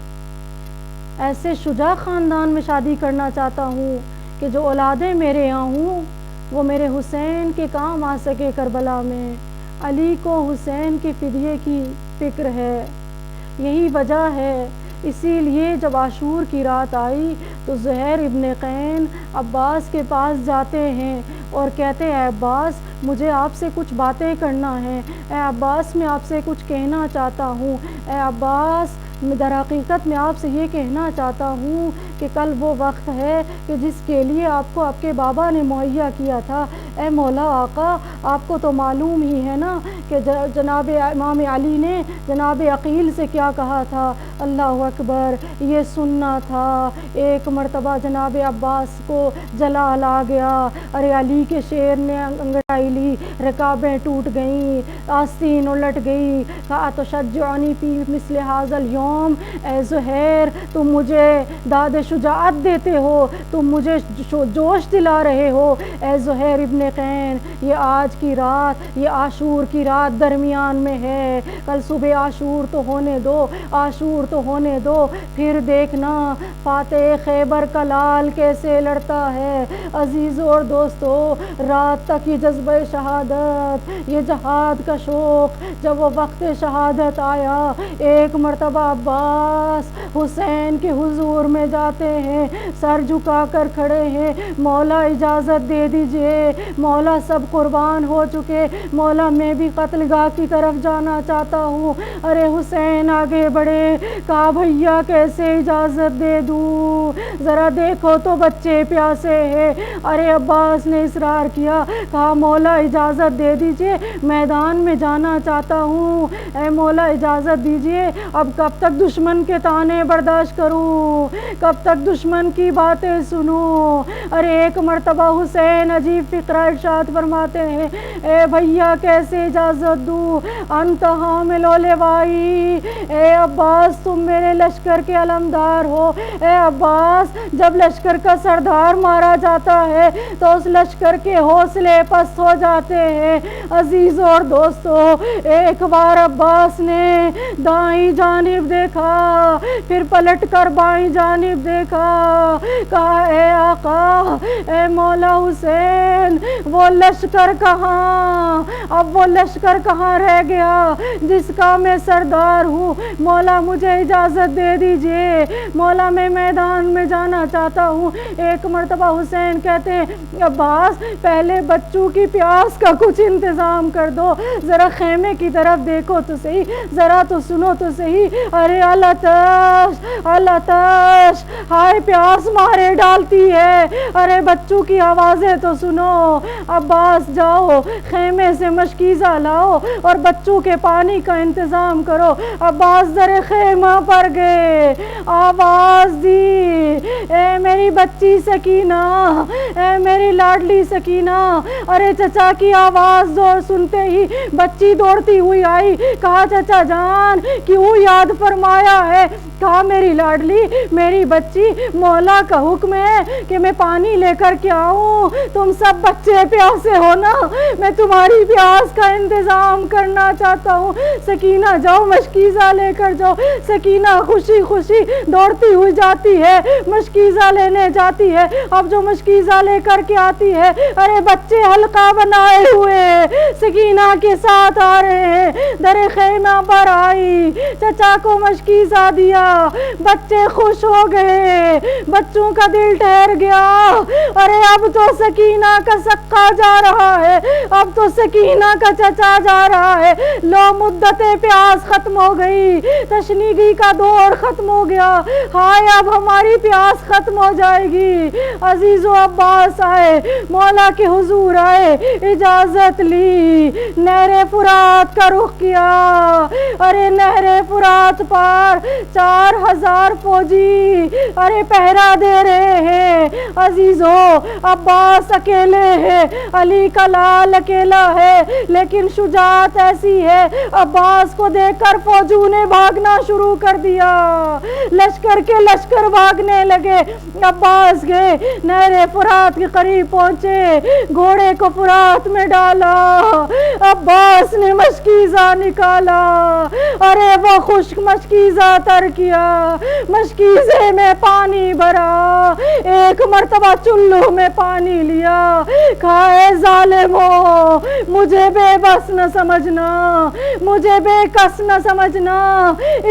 ایسے شجاع خاندان میں شادی کرنا چاہتا ہوں کہ جو اولادیں میرے یہاں ہوں وہ میرے حسین کے کام آ سکے کربلا میں۔ علی کو حسین کے فدیے کی فکر ہے، یہی وجہ ہے، اسی لیے جب عاشور کی رات آئی تو زہیر ابن قین عباس کے پاس جاتے ہیں اور کہتے ہیں عباس مجھے آپ سے کچھ باتیں کرنا ہے، اے عباس میں آپ سے کچھ کہنا چاہتا ہوں، اے عباس در حقیقت میں آپ سے یہ کہنا چاہتا ہوں کہ کل وہ وقت ہے کہ جس کے لیے آپ کو آپ کے بابا نے مہیا کیا تھا۔ اے مولا آقا، آپ کو تو معلوم ہی ہے نا کہ جناب امام علی نے جناب عقیل سے کیا کہا تھا۔ اللہ اکبر، یہ سننا تھا۔ ایک مرتبہ جناب عباس کو جلال آ گیا، ارے علی کے شیر نے انگڑائی لی، رکابیں ٹوٹ گئیں، آستین الٹ گئی، کہا تشجعنی فی مثل ھذا اليوم، اے زہیر تم مجھے داد شجاعت دیتے ہو، تم مجھے جوش دلا رہے ہو۔ اے زہیر ابن قین، یہ آج کی رات، یہ عاشور کی رات درمیان میں ہے، کل صبح عاشور تو ہونے دو، عاشور تو ہونے دو، پھر دیکھنا فاتح خیبر کا لال کیسے لڑتا ہے۔ عزیزو اور دوستو، رات تک یہ جذبہ شہادت، یہ جہاد کا شوق، جب وہ وقت شہادت آیا، ایک مرتبہ عباس حسین کے حضور میں جاتے ہیں، سر جھکا کر کھڑے ہیں، مولا اجازت دے دیجئے، مولا سب قربان ہو چکے، مولا میں بھی قتل گاہ کی طرف جانا چاہتا ہوں۔ ارے حسین آگے بڑھے، کہا بھیا کیسے اجازت دے دوں، ذرا دیکھو تو بچے پیاسے ہیں۔ ارے عباس نے اصرار کیا، کہا مولا اجازت دے دیجئے، میدان میں جانا چاہتا ہوں، اے مولا اجازت دیجئے، اب کب تک دشمن کے طعنے برداشت کروں، کب تک دشمن کی باتیں سنوں۔ ارے ایک مرتبہ حسین عجیب فقرہ ارشاد فرماتے ہیں، اے بھیا کیسے اجازت دوں، انت حامل لوائی، اے عباس تم میرے لشکر کے علمدار ہو۔ اے عباس، جب لشکر کا سردار مارا جاتا ہے تو اس لشکر کے حوصلے پست ہو جاتے ہیں۔ عزیزو اور دوستو، ایک بار عباس نے دائیں جانب دیکھا، پھر پلٹ کر بائیں جانب دیکھا، دیکھا، کہا اے آقا، اے مولا حسین، وہ لشکر کہاں؟ اب وہ لشکر کہاں رہ گیا جس کا میں سردار ہوں؟ مولا مجھے اجازت دے دیجئے، مولا میں میدان میں جانا چاہتا ہوں۔ ایک مرتبہ حسین کہتے ہیں عباس پہلے بچوں کی پیاس کا کچھ انتظام کر دو، ذرا خیمے کی طرف دیکھو تو صحیح، ذرا تو سنو تو صحیح۔ ارے الاتش الاتش، ہائے پیاس مارے ڈالتی ہے، ارے بچوں کی آوازیں تو سنو۔ عباس جاؤ خیمے سے مشکیزہ لاؤ اور بچوں کے پانی کا انتظام کرو۔ عباس در خیمہ پر گئے، آواز دی، اے میری بچی سکینہ، اے میری لاڈلی سکینہ۔ ارے چچا کی آواز زور سنتے ہی بچی دوڑتی ہوئی آئی، کہا چچا جان کیوں یاد فرمایا ہے؟ کہا میری لاڈلی، میری بچی، مولا کا حکم ہے کہ میں پانی لے کر کے آؤں، تم سب بچے پیاسے ہو نا، میں تمہاری پیاس کا انتظام کرنا چاہتا ہوں۔ سکینہ جاؤ مشکیزہ لے کر جاؤ۔ سکینہ خوشی خوشی دوڑتی ہوئی جاتی ہے، مشکیزہ لینے جاتی ہے۔ اب جو مشکیزہ لے کر کے آتی ہے، ارے بچے حلقہ بنائے ہوئے سکینہ کے ساتھ آ رہے ہیں۔ در خیمہ پر آئی، چچا کو مشکیزہ دیا، بچے خوش ہو گئے، بچوں کا دل ٹھہر گیا۔ ارے اب تو سکینہ کا سکا جا رہا ہے، اب تو سکینہ کا چچا جا رہا ہے۔ لو مدت پیاس ختم ہو گئی، تشنیگی کا دور ختم ہو گیا، ہائے اب ہماری پیاس ختم ہو جائے گی۔ عزیز و عباس آئے، مولا کے حضور آئے، اجازت لی، نہر فرات کا رخ کیا۔ ارے نہر فرات پر 4000 فوجی ارے پہرا دے رہے ہیں۔ عزیزو عباس اکیلے ہیں، علی کا لال اکیلا ہے، لیکن شجاعت ایسی ہے، عباس کو دیکھ کر فوجیوں نے بھاگنا شروع کر دیا، لشکر کے لشکر بھاگنے لگے۔ عباس گئے، نہر فرات کے قریب پہنچے، گھوڑے کو فرات میں ڈالا، عباس نے مشکیزہ نکالا، ارے وہ خشک مشکیزہ تر کیا، مشکیزے میں پانی بھرا، ایک مرتبہ چلو میں پانی لیا، کہا اے ظالمو مجھے بے بس نہ سمجھنا، مجھے بے کس نہ سمجھنا،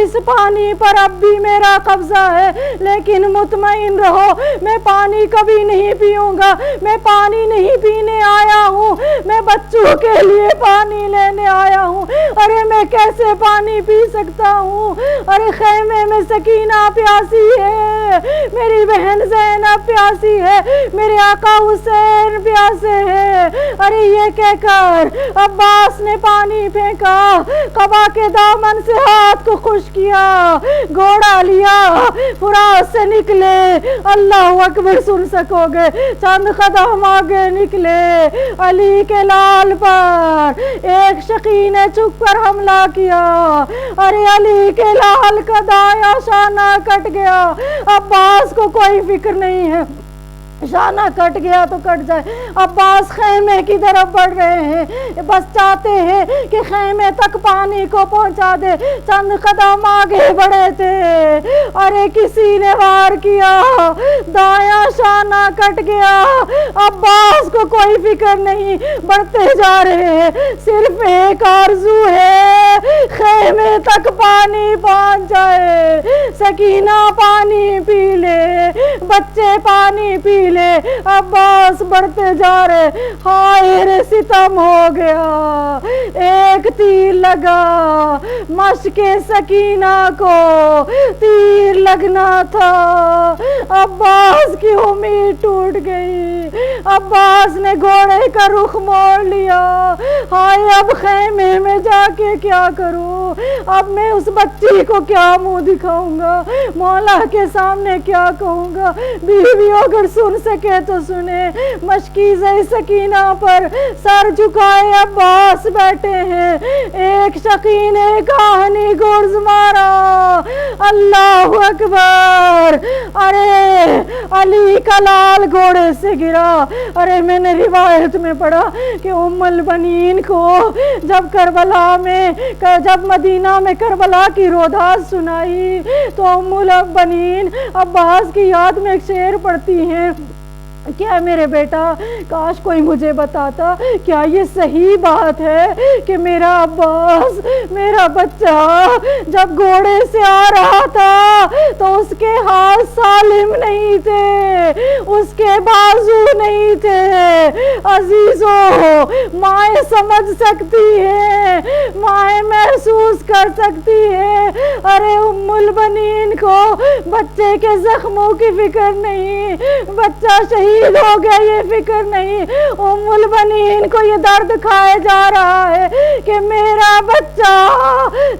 اس پانی پر اب بھی میرا قبضہ ہے، لیکن مطمئن رہو میں پانی کبھی نہیں پیوں گا، میں پانی نہیں پینے آیا ہوں، میں بچوں کے لیے پانی لینے آیا ہوں۔ ارے میں کیسے پانی پی سکتا ہوں؟ ارے خیمے میں سکینہ پیاسی ہے، میری بہن زینب پیاسی ہے، میرے آقا حسین پیاسے ہیں۔ ارے یہ کہہ کر عباس نے پانی پھینکا، قبا کے دامن سے ہاتھ کو خشک کیا، گھوڑا لیا، فرات سے نکلے، اللہ اکبر سن سکو گے، چند قدم آگے نکلے، علی کے لال پر ایک شقی نے چھپ کر حملہ کیا، ارے علی کے لال کا دایاں شانہ کٹ گیا، عباس کو کوئی فکر نہیں ہے، شانہ کٹ گیا تو کٹ جائے۔ عباس خیمے کی طرف بڑھ رہے ہیں، بس چاہتے ہیں کہ خیمے تک پانی کو پہنچا دے، چند قدم آگے بڑھے تھے، ارے کسی نے وار کیا، دایاں شانہ کٹ گیا، عباس کو کوئی فکر نہیں، بڑھتے جا رہے ہیں، صرف ایک آرزو ہے، خیمے تک پانی پہنچ جائے، سکینہ پانی پی لے، بچے پانی پی لے۔ عباس بڑھتے جا رہے، ہائے رے ستم ہو گیا، ایک تیر لگا، مشق سکینہ کو تیر لگنا تھا، عباس کی امید ٹوٹ گئی، عباس نے گھوڑے کا رخ موڑ لیا، ہائے اب خیمے میں جا کے کیا کروں، اب میں اس بچی کو کیا منہ دکھاؤں گا، مولا کے سامنے کیا کہوں گا، بیوی اگر سن سکے تو سنے، مشکیزہ سکینہ پر سر جھکائے عباس بیٹھے ہیں، ایک ایک شقی نے کہانی گرز مارا، اللہ اکبر، ارے علی کا لال گھوڑے سے گرا۔ ارے میں نے روایت میں پڑھا کہ ام البنین کو جب مدینہ میں کربلا کی روداد سنائی تو ام البنین عباس کی یاد میں ایک شعر پڑھتی ہیں، کیا میرے بیٹا کاش کوئی مجھے بتاتا کیا یہ صحیح بات ہے کہ میرا عباس، میرا بچہ جب گھوڑے سے آ رہا تھا تو اس کے ہاتھ سالم نہیں تھے، اس کے بازو نہیں تھے۔ عزیزو، مائیں سمجھ سکتی ہیں، مائیں محسوس کر سکتی ہیں۔ ارے ام البنین کو بچے کے زخموں کی فکر نہیں، بچہ شہید ہو گیا یہ فکر نہیں، ام البنین کو یہ درد کھائے جا رہا ہے کہ میرا بچہ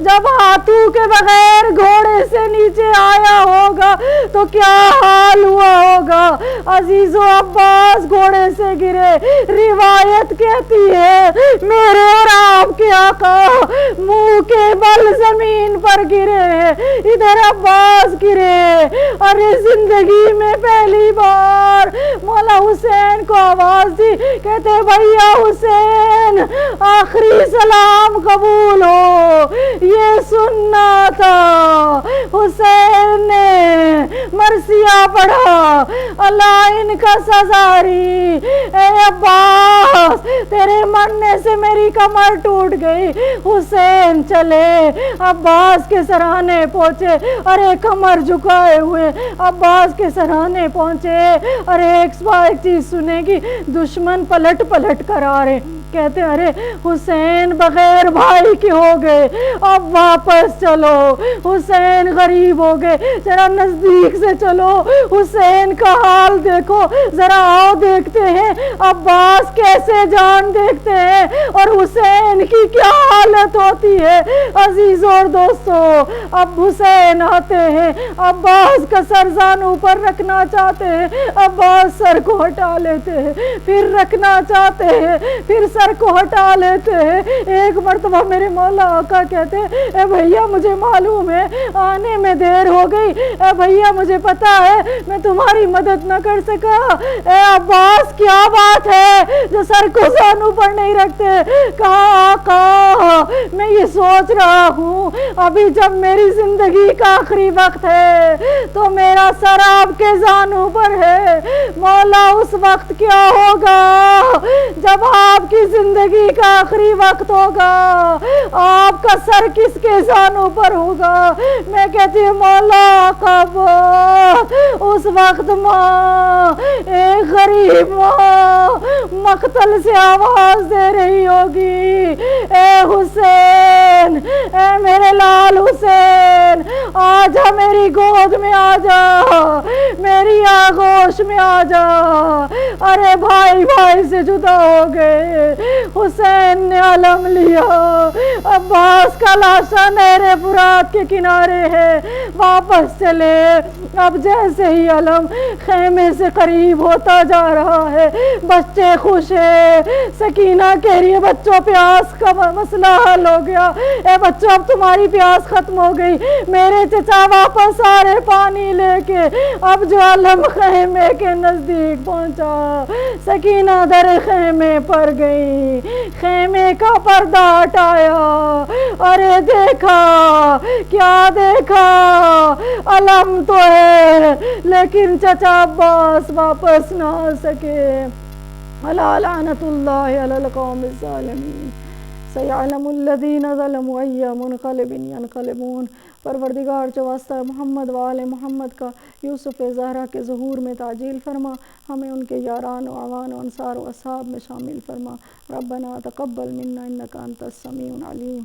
جب ہاتھوں کے بغیر گھوڑے سے نیچے آیا ہوگا تو کیا حال ہوا ہوگا۔ عزیزو، عباس گھوڑے سے گرے، روایت کہتی ہے میرے اور آپ کے آقا منہ کے بل زمین پر گرے، ادھر عباس گرے۔ ارے زندگی میں پہلی بار مولا حسین کو آواز دی، کہتے بھیا حسین آخری سلام قبول ہو، یہ سننا تھا۔ حسین نے مرثیہ پڑھا، اللہ ان کا سزاری، اے عباس تیرے مرنے سے میری کمر ٹوٹ گئی۔ حسین چلے، عباس کے سرانے پہنچے، ارے کمر جھکائے ہوئے عباس کے سرانے پہنچے۔ ارے ایک چیز سنے گی، دشمن پلٹ پلٹ کر آ رہے، کہتے ارے حسین بغیر بھائی کے ہو گئے، اب واپس چلو، حسین غریب ہو گئے، ذرا نزدیک سے چلو، حسین کا حال دیکھو، ذرا آؤ دیکھتے ہیں عباس کیسے جان دیکھتے ہیں اور حسین کی کیا حالت ہوتی ہے۔ عزیزوں اور دوستو، اب حسین آتے ہیں، عباس کا سر زانوں پر رکھنا چاہتے ہیں، عباس سر کو ہٹا لیتے ہیں، پھر رکھنا چاہتے ہیں، پھر سر کو ہٹا لیتے ہیں۔ ایک مرتبہ میرے مولا آقا کہتے ہیں اے بھیا مجھے معلوم ہے آنے میں دیر ہو گئی، اے بھیا مجھے پتا ہے میں تمہاری مدد نہ کر سکا، اے عباس کیا بات ہے جو سر کو زانوں پر نہیں رکھتے؟ کہا آقا میں یہ سوچ رہا ہوں ابھی جب میری زندگی کا آخری وقت ہے تو میرا سر آپ کے زانوں پر ہے، مولا اس وقت کیا ہوگا جب آپ کی زندگی کا آخری وقت ہوگا، آپ کا سر کس کے زانوں پر ہوگا؟ میں کہتی ہوں مولا کب اس وقت ماں، ایک غریب ماں مقتل سے آواز دے رہی ہوگی، اے حسین، اے میرے لال حسین آجا میری گود میں آجا، میری آغوش میں آجا۔ ارے بھائی بھائی سے جدا ہو گئے، حسین نے علم لیا، عباس کا لاشا نہر فرات کے کنارے ہے، واپس چلے۔ اب جیسے ہی علم خیمے سے قریب ہوتا جا رہا ہے، بچے خوش ہیں، سکینہ کہہ رہی ہے بچوں پیاس کا مسئلہ حل ہو گیا، اے بچوں اب تمہاری پیاس ختم ہو گئی، میرے چچا واپس آ رہے پانی لے کے۔ اب جو علم خیمے کے نزدیک پہنچا، سکینہ در خیمے پر گئی، خیمے کا پردہ ہٹایا، ارے دیکھا کیا دیکھا، علم تو ہے لیکن چچا عباس واپس نہ آ سکے۔ الا لعنت اللہ علی القوم الظالمین، سیعلم الذین ظلموا ای منقلب ینقلبون۔ پروردگار جو واسطہ محمد و آل محمد کا یوسف زہرا کے ظہور میں تعجیل فرما، ہمیں ان کے یاران و اعوان و انصار و اصحاب میں شامل فرما۔ ربنا تقبل منا انک انت السمیع العلیم۔